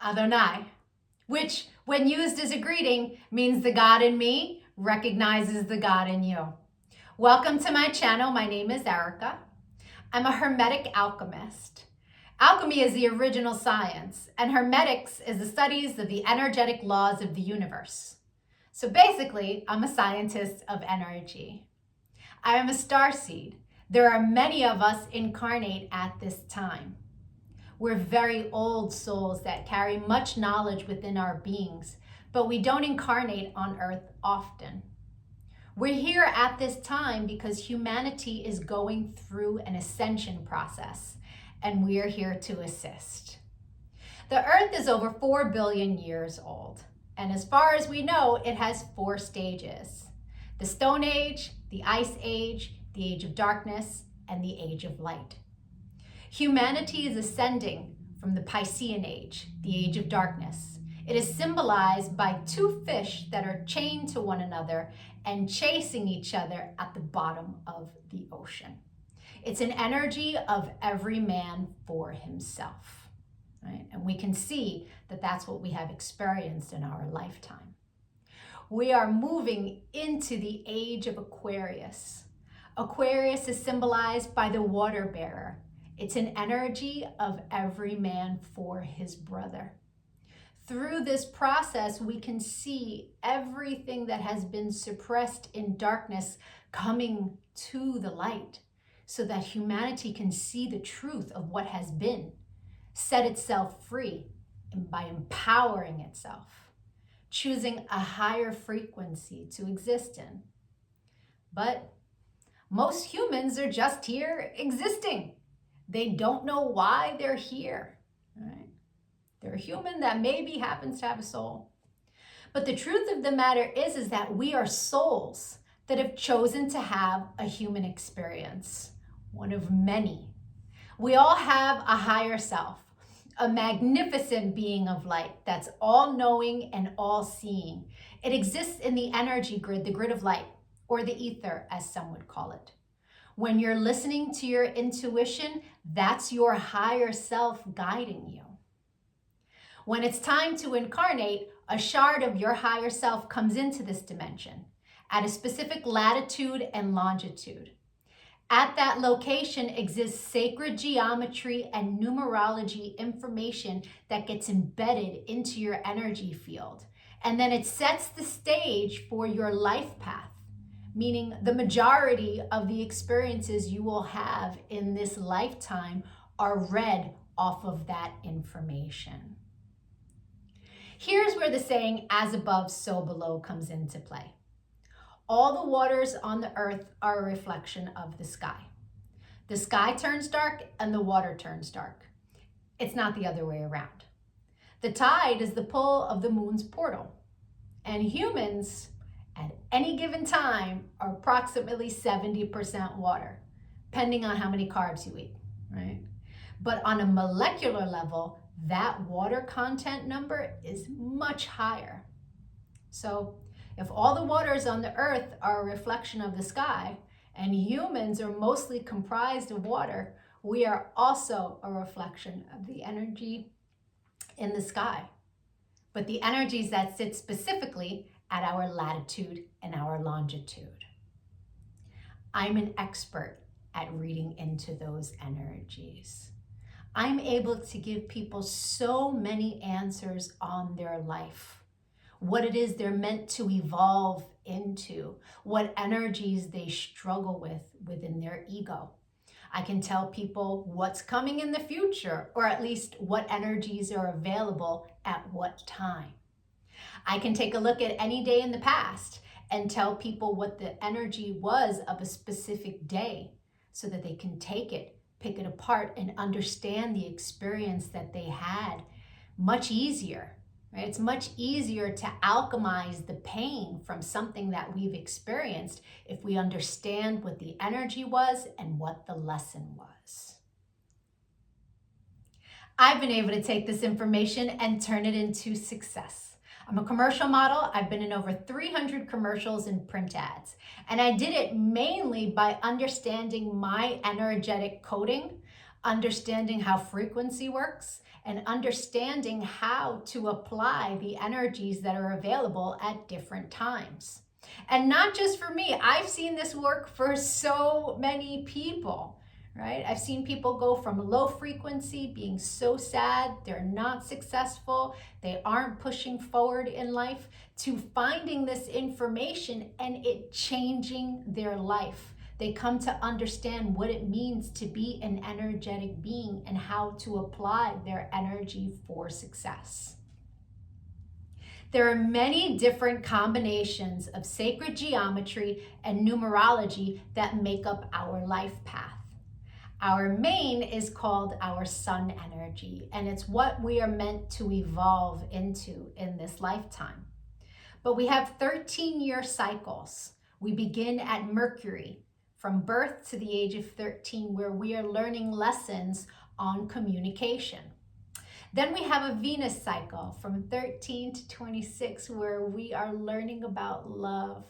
Adonai, which when used as a greeting means the God in me recognizes the God in you. Welcome to my channel. My name is Erica. I'm a Hermetic alchemist. Alchemy is the original science, and Hermetics is the studies of the energetic laws of the universe. So basically, I'm a scientist of energy. I am a starseed. There are many of us incarnate at this time. We're very old souls that carry much knowledge within our beings, but we don't incarnate on Earth often. We're here at this time because humanity is going through an ascension process, and we are here to assist. The Earth is over 4 billion years old, and as far as we know, it has 4 stages: the Stone Age, the Ice Age, the Age of Darkness, and the Age of Light. Humanity is ascending from the Piscean Age, the Age of Darkness. It is symbolized by 2 fish that are chained to one another and chasing each other at the bottom of the ocean. It's an energy of every man for himself, right? And we can see that that's what we have experienced in our lifetime. We are moving into the age of Aquarius. Aquarius is symbolized by the water bearer. It's an energy of every man for his brother. Through this process, we can see everything that has been suppressed in darkness coming to the light so that humanity can see the truth of what has been, set itself free, and by empowering itself, choosing a higher frequency to exist in. But most humans are just here existing. They don't know why they're here, right? They're a human that maybe happens to have a soul. But the truth of the matter is that we are souls that have chosen to have a human experience, one of many. We all have a higher self, a magnificent being of light that's all-knowing and all-seeing. It exists in the energy grid, the grid of light, or the ether, as some would call it. When you're listening to your intuition, that's your higher self guiding you. When it's time to incarnate, a shard of your higher self comes into this dimension at a specific latitude and longitude. At that location exists sacred geometry and numerology information that gets embedded into your energy field. And then it sets the stage for your life path, meaning the majority of the experiences you will have in this lifetime are read off of that information. Here's where the saying, as above, so below, comes into play. All the waters on the earth are a reflection of the sky. The sky turns dark and the water turns dark. It's not the other way around. The tide is the pull of the moon's portal. And humans, at any given time, are approximately 70% water, depending on how many carbs you eat, right? But on a molecular level, that water content number is much higher. So if all the waters on the earth are a reflection of the sky, and humans are mostly comprised of water, we are also a reflection of the energy in the sky. But the energies that sit specifically at our latitude and our longitude. I'm an expert at reading into those energies. I'm able to give people so many answers on their life, what it is they're meant to evolve into, what energies they struggle with within their ego. I can tell people what's coming in the future, or at least what energies are available at what time. I can take a look at any day in the past and tell people what the energy was of a specific day so that they can take it, pick it apart, and understand the experience that they had much easier, right? It's much easier to alchemize the pain from something that we've experienced if we understand what the energy was and what the lesson was. I've been able to take this information and turn it into success. I'm a commercial model. I've been in over 300 commercials and print ads. And I did it mainly by understanding my energetic coding understanding how frequency works, and understanding how to apply the energies that are available at different times. And not just for me, I've seen this work for so many people, right? I've seen people go from low frequency, being so sad, they're not successful, they aren't pushing forward in life, to finding this information and it changing their life. They come to understand what it means to be an energetic being and how to apply their energy for success. There are many different combinations of sacred geometry and numerology that make up our life path. Our main is called our sun energy, and it's what we are meant to evolve into in this lifetime. But we have 13-year cycles. We begin at Mercury, from birth to the age of 13, where we are learning lessons on communication. Then we have a Venus cycle from 13 to 26, where we are learning about love.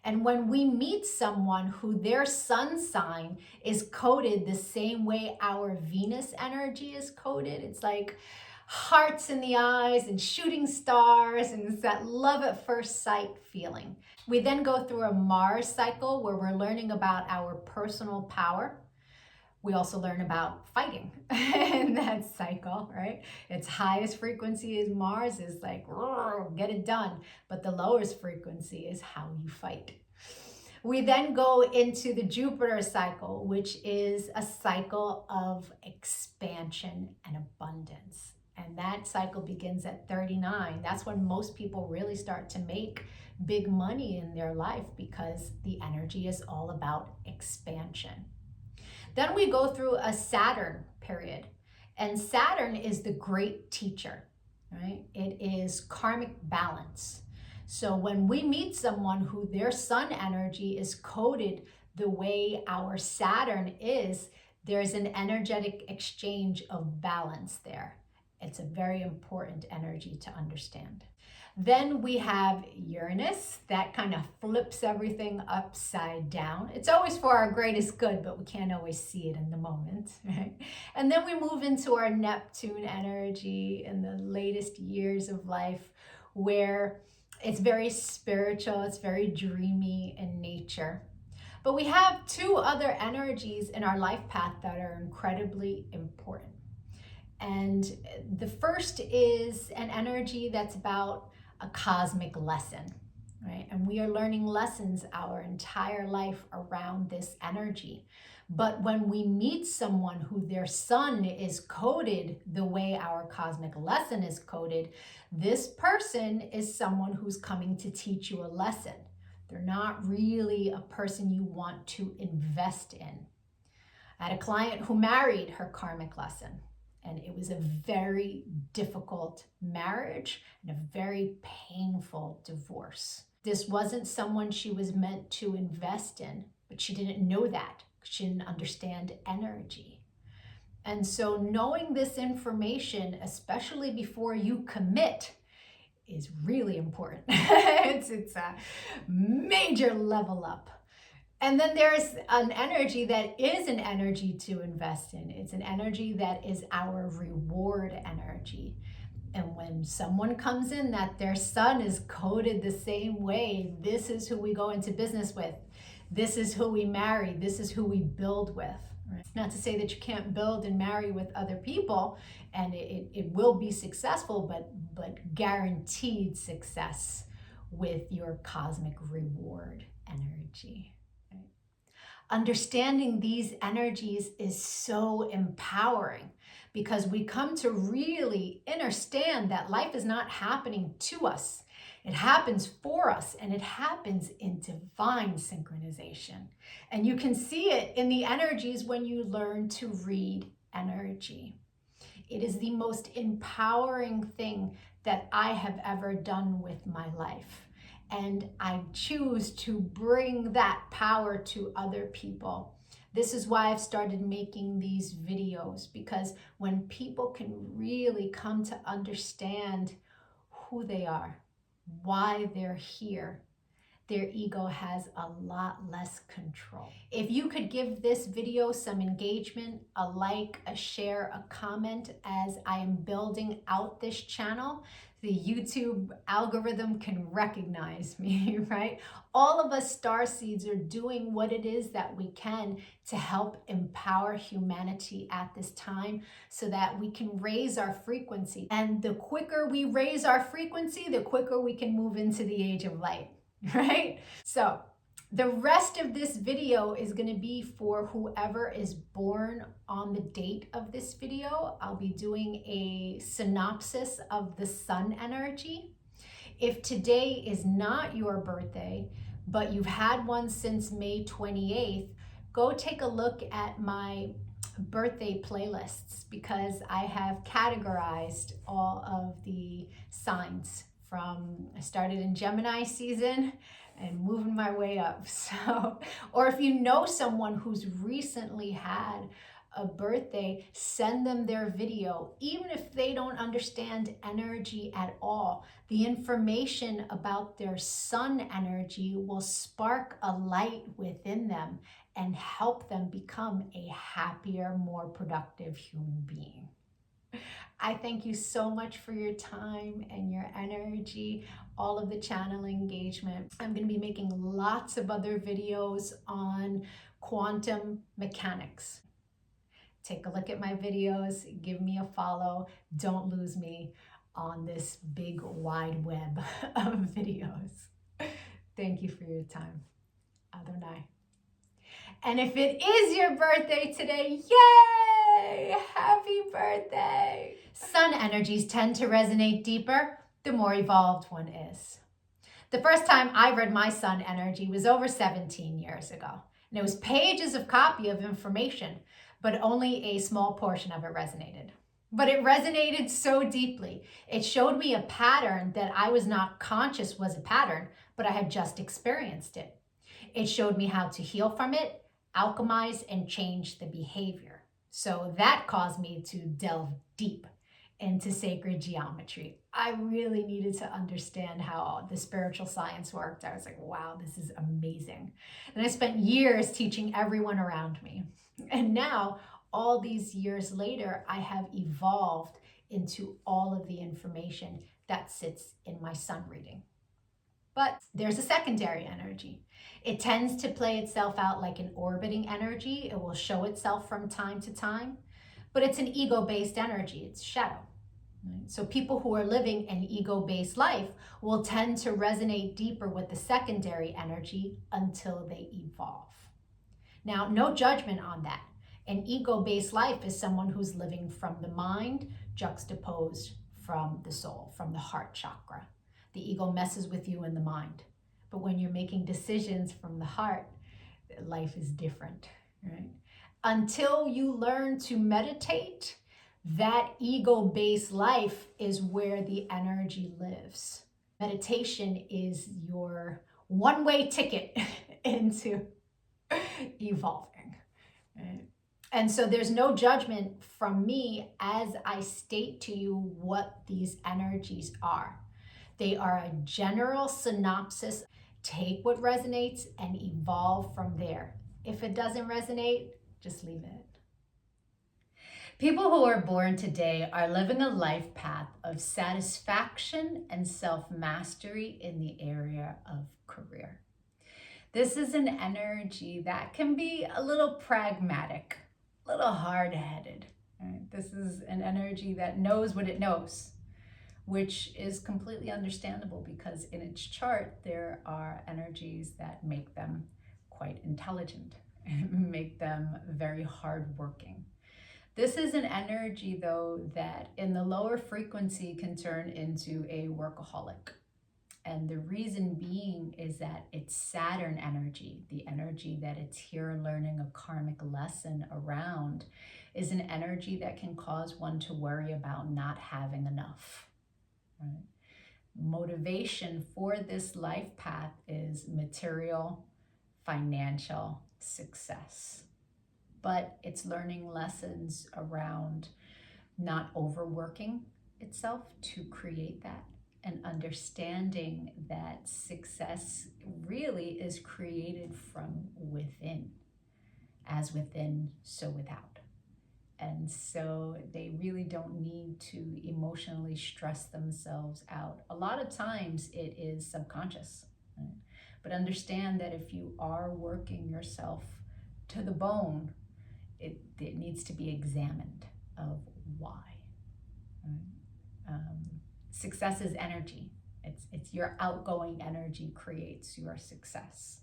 And when we meet someone who their sun sign is coded the same way our Venus energy is coded, it's like hearts in the eyes and shooting stars, and it's that love at first sight feeling. We then go through a Mars cycle where we're learning about our personal power. We also learn about fighting in that cycle, right? Its highest frequency is Mars, is like, get it done. But the lowest frequency is how you fight. We then go into the Jupiter cycle, which is a cycle of expansion and abundance. And that cycle begins at 39. That's when most people really start to make big money in their life, because the energy is all about expansion. Then we go through a Saturn period, and Saturn is the great teacher, right? It is karmic balance. So when we meet someone who their sun energy is coded the way our Saturn is, there's an energetic exchange of balance there. It's a very important energy to understand. Then we have Uranus, that kind of flips everything upside down. It's always for our greatest good, but we can't always see it in the moment, right? And then we move into our Neptune energy in the latest years of life, where it's very spiritual, it's very dreamy in nature. But we have two other energies in our life path that are incredibly important. And the first is an energy that's about a cosmic lesson, right? And we are learning lessons our entire life around this energy. But when we meet someone who their sun is coded the way our cosmic lesson is coded, this person is someone who's coming to teach you a lesson. They're not really a person you want to invest in. I had a client who married her karmic lesson, and it was a very difficult marriage and a very painful divorce. This wasn't someone she was meant to invest in, but she didn't know that. She didn't understand energy. And so knowing this information, especially before you commit, is really important. It's a major level up. And then there's an energy that is an energy to invest in. It's an energy that is our reward energy. And when someone comes in that their sun is coded the same way, this is who we go into business with. This is who we marry. This is who we build with. Right? It's not to say that you can't build and marry with other people, and it will be successful, but guaranteed success with your cosmic reward energy. Understanding these energies is so empowering, because we come to really understand that life is not happening to us. It happens for us, and it happens in divine synchronization. And you can see it in the energies when you learn to read energy. It is the most empowering thing that I have ever done with my life. And I choose to bring that power to other people. This is why I've started making these videos, because when people can really come to understand who they are, why they're here, their ego has a lot less control. If you could give this video some engagement, a like, a share, a comment as I am building out this channel, the YouTube algorithm can recognize me, right? All of us starseeds are doing what it is that we can to help empower humanity at this time so that we can raise our frequency. And the quicker we raise our frequency, the quicker we can move into the age of light, right? So the rest of this video is going to be for whoever is born on the date of this video. I'll be doing a synopsis of the sun energy. If today is not your birthday, but you've had one since May 28th, go take a look at my birthday playlists because I have categorized all of the signs from, I started in Gemini season and moving my way up. So, or if you know someone who's recently had a birthday, send them their video. Even if they don't understand energy at all, the information about their sun energy will spark a light within them and help them become a happier, more productive human being. I thank you so much for your time and your energy, all of the channel engagement. I'm going to be making lots of other videos on quantum mechanics. Take a look at my videos, give me a follow. Don't lose me on this big wide web of videos. Thank you for your time. Adonai. And if it is your birthday today, yay! Happy birthday! Sun energies tend to resonate deeper the more evolved one is. The first time I read my sun energy was over 17 years ago. And it was pages of copy of information, but only a small portion of it resonated. But it resonated so deeply. It showed me a pattern that I was not conscious was a pattern, but I had just experienced it. It showed me how to heal from it, alchemize, and change the behavior. So that caused me to delve deep into sacred geometry. I really needed to understand how the spiritual science worked. I was like, wow, this is amazing. And I spent years teaching everyone around me. And now, all these years later, I have evolved into all of the information that sits in my sun reading. But there's a secondary energy. It tends to play itself out like an orbiting energy. It will show itself from time to time, but it's an ego-based energy. It's shadow. Right? So people who are living an ego-based life will tend to resonate deeper with the secondary energy until they evolve. Now, no judgment on that. An ego-based life is someone who's living from the mind juxtaposed from the soul, from the heart chakra. The ego messes with you in the mind. But when you're making decisions from the heart, life is different, right? Until you learn to meditate, that ego-based life is where the energy lives. Meditation is your one-way ticket into evolving, right? And so there's no judgment from me as I state to you what these energies are. They are a general synopsis. Take what resonates and evolve from there. If it doesn't resonate, just leave it. People who are born today are living a life path of satisfaction and self-mastery in the area of career. This is an energy that can be a little pragmatic, a little hard-headed. Right? This is an energy that knows what it knows, which is completely understandable because in its chart, there are energies that make them quite intelligent, make them very hardworking. This is an energy, though, that in the lower frequency can turn into a workaholic. And the reason being is that it's Saturn energy, the energy that it's here learning a karmic lesson around, is an energy that can cause one to worry about not having enough. Right? Motivation for this life path is material, financial success. But it's learning lessons around not overworking itself to create that, and understanding that success really is created from within. As within, so without. And so they really don't need to emotionally stress themselves out. A lot of times it is subconscious. Right? But understand that if you are working yourself to the bone, it needs to be examined of why. Right? Success is energy. It's your outgoing energy creates your success.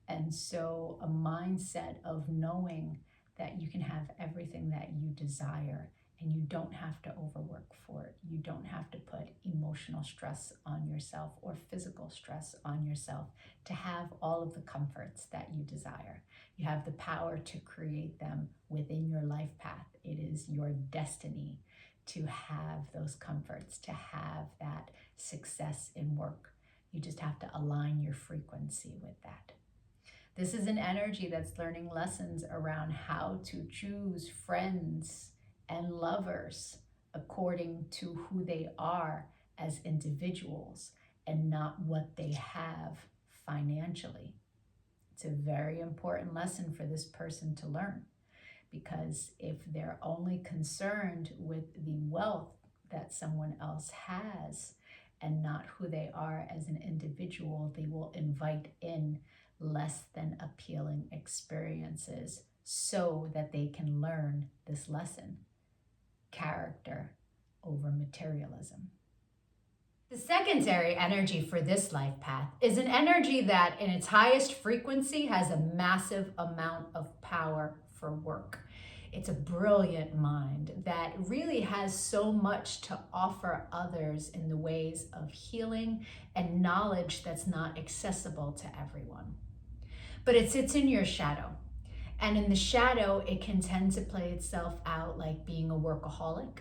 And so a mindset of knowing that you can have everything that you desire and you don't have to overwork for it. You don't have to put emotional stress on yourself or physical stress on yourself to have all of the comforts that you desire. You have the power to create them within your life path. It is your destiny to have those comforts, to have that success in work. You just have to align your frequency with that. This is an energy that's learning lessons around how to choose friends and lovers according to who they are as individuals and not what they have financially. It's a very important lesson for this person to learn, because if they're only concerned with the wealth that someone else has and not who they are as an individual, they will invite in less than appealing experiences so that they can learn this lesson: character over materialism. The secondary energy for this life path is an energy that in its highest frequency has a massive amount of power for work. It's a brilliant mind that really has so much to offer others in the ways of healing and knowledge that's not accessible to everyone. But it sits in your shadow. And in the shadow, it can tend to play itself out like being a workaholic.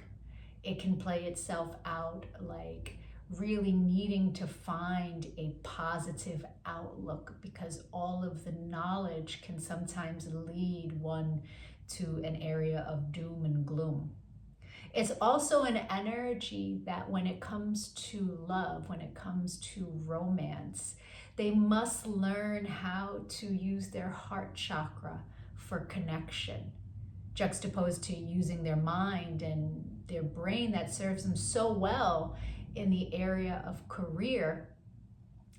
It can play itself out like really needing to find a positive outlook, because all of the knowledge can sometimes lead one to an area of doom and gloom. It's also an energy that when it comes to love, when it comes to romance, they must learn how to use their heart chakra for connection, juxtaposed to using their mind and their brain that serves them so well in the area of career,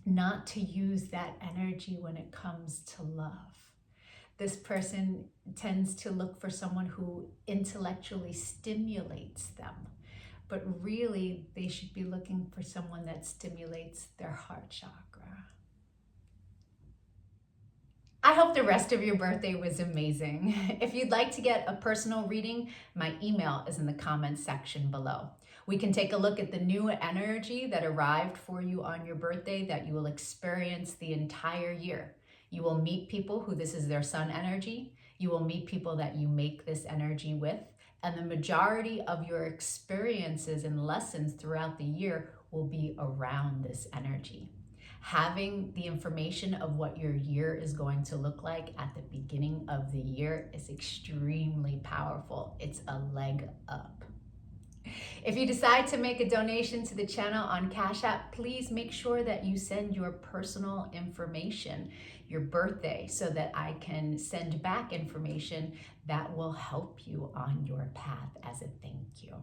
not to use that energy when it comes to love. This person tends to look for someone who intellectually stimulates them, but really they should be looking for someone that stimulates their heart chakra. I hope the rest of your birthday was amazing. If you'd like to get a personal reading, my email is in the comments section below. We can take a look at the new energy that arrived for you on your birthday that you will experience the entire year. You will meet people who this is their sun energy. You will meet people that you make this energy with. And the majority of your experiences and lessons throughout the year will be around this energy. Having the information of what your year is going to look like at the beginning of the year is extremely powerful. It's a leg up. If you decide to make a donation to the channel on Cash App, please make sure that you send your personal information, your birthday, so that I can send back information that will help you on your path as a thank you.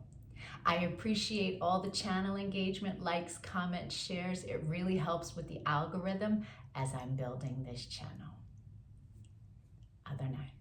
I appreciate all the channel engagement, likes, comments, shares. It really helps with the algorithm as I'm building this channel. Other night.